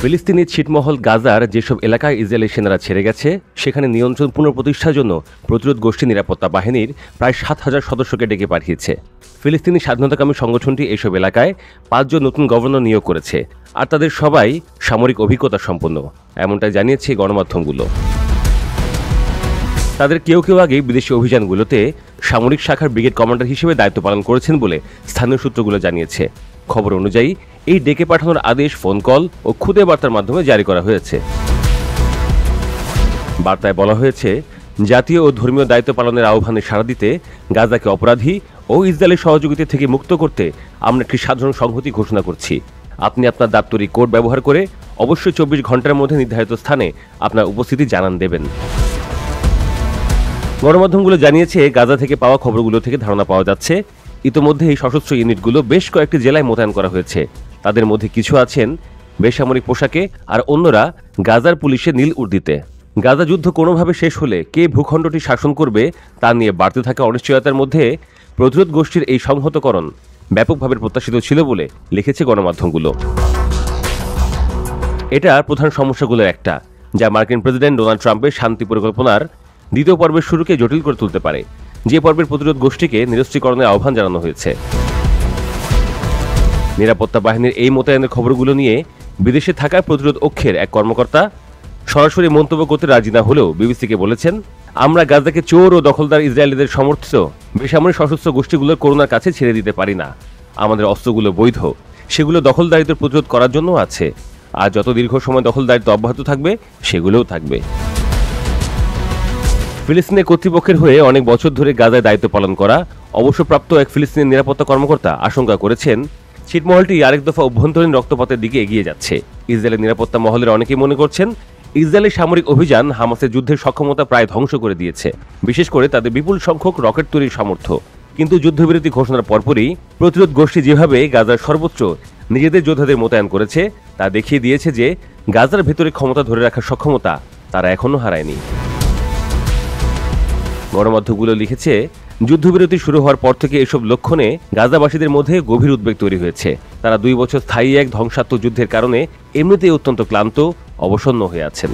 ফিলিস্তিনি ছিটমহল গাজার যেসব এলাকায় ইসরায়েলি সেনারা ছেড়ে গেছে সেখানে নিয়ন্ত্রণ পুনঃপ্রতিষ্ঠার জন্য প্রতিরোধ গোষ্ঠী নিরাপত্তা বাহিনীর প্রায় ৭,০০০ সদস্যকে ডেকে পাঠিয়েছে। ফিলিস্তিনি স্বাধীনতাকামী সংগঠনটি এসব এলাকায় ৫ জন নতুন গভর্নর নিয়োগ করেছে, আর তাদের সবাই সামরিক অভিজ্ঞতা সম্পন্ন, এমনটাই জানিয়েছে গণমাধ্যমগুলো। তাদের কেউ কেউ আগে বিদেশি অভিযানগুলোতে সামরিক শাখার ব্রিগেড কমান্ডার হিসেবে দায়িত্ব পালন করেছেন বলে স্থানীয় সূত্রগুলো জানিয়েছে। খবর অনুযায়ী এই ডেকে পাঠানোর আদেশ ফোন কল ও খুদে বার্তার মাধ্যমে জারি করা হয়েছে। বার্তায় বলা হয়েছে, জাতীয় ও ধর্মীয় দায়িত্ব পালনের আহ্বানে সাড়া দিতে গাজাকে অপরাধী ও ইসরায়েলের সহযোগিতা থেকে মুক্ত করতে আমরা একটি সাধারণ সংহতি ঘোষণা করছি। আপনি আপনার দাপ্তরিক কোড ব্যবহার করে অবশ্যই ২৪ ঘন্টার মধ্যে নির্ধারিত স্থানে আপনার উপস্থিতি জানান দেবেন। গণমাধ্যমগুলো জানিয়েছে, গাজা থেকে পাওয়া খবরগুলো থেকে ধারণা পাওয়া যাচ্ছে ইতোমধ্যে এই সশস্ত্র ইউনিটগুলো বেশ কয়েকটি জেলায় মোতায়েন করা হয়েছে। তাদের মধ্যে কিছু আছেন বেসামরিক পোশাকে, আর অন্যরা গাজার পুলিশের নীল উর্দিতে। গাজা যুদ্ধ কোনোভাবে শেষ হলে কে ভূখণ্ডটি শাসন করবে তা নিয়ে বাড়তে থাকা অনিশ্চয়তার মধ্যে প্রতিরোধ গোষ্ঠীর এই সংহতকরণ ব্যাপকভাবে প্রত্যাশিত ছিল বলে লিখেছে গণমাধ্যমগুলো। এটা প্রধান সমস্যাগুলোর একটা, যা মার্কিন প্রেসিডেন্ট ডোনাল্ড ট্রাম্পের শান্তি পরিকল্পনার দ্বিতীয় পর্বের শুরুকে জটিল করে তুলতে পারে, যে পর্বের প্রতিরোধ গোষ্ঠীকে নিরস্ত্রীকরণের আহ্বান জানানো হয়েছে। নিরাপত্তা বাহিনীর এই মোতায়েনের খবরগুলো নিয়ে বিদেশে থাকা প্রতিরোধ অক্ষের এক কর্মকর্তা সরাসরি মন্তব্য করতে রাজি না হলেও বিবিসিকে বলেছেন, আমরা গাজাকে চোর ও দখলদার ইসরায়েলিদের সমর্থিত বেসামরিক সশস্ত্র গোষ্ঠীগুলোর করোনার কাছে ছেড়ে দিতে পারি না। আমাদের অস্ত্রগুলো বৈধ, সেগুলো দখলদারিত্ব প্রতিরোধ করার জন্য আছে, আর যত দীর্ঘ সময় দখলদারিত্ব অব্যাহত থাকবে সেগুলোও থাকবে। ফিলিস্তিনের কর্তৃপক্ষের হয়ে অনেক বছর ধরে গাজায় দায়িত্ব পালন করা অবসরপ্রাপ্ত এক ফিলিস্তিনি নিরাপত্তা কর্মকর্তা আশঙ্কা করেছেন, ছিটমহলটি আরেক দফা অভ্যন্তরীণ রক্তপাতের দিকে এগিয়ে যাচ্ছে। ইসরায়েলের নিরাপত্তা মহলের অনেকেই মনে করছেন, ইসরায়েলের সামরিক অভিযান হামাসের যুদ্ধের সক্ষমতা প্রায় ধ্বংস করে দিয়েছে, বিশেষ করে তাদের বিপুল সংখ্যক রকেট তৈরির সামর্থ্য। কিন্তু যুদ্ধবিরতি ঘোষণার পরপরই প্রতিরোধ গোষ্ঠী যেভাবে গাজার সর্বোচ্চ নিজেদের যোদ্ধাদের মোতায়েন করেছে তা দেখিয়ে দিয়েছে যে গাজার ভেতরে ক্ষমতা ধরে রাখার সক্ষমতা তারা এখনো হারায়নি। গণমাধ্যমগুলো লিখেছে, যুদ্ধবিরতি শুরু হওয়ার পর থেকে এসব লক্ষণে গাজাবাসীদের মধ্যে গভীর উদ্বেগ তৈরি হয়েছে। তারা ২ বছর স্থায়ী এক ধ্বংসাত্মক যুদ্ধের কারণে এমনিতেই অত্যন্ত ক্লান্ত, অবসন্ন হয়ে আছেন।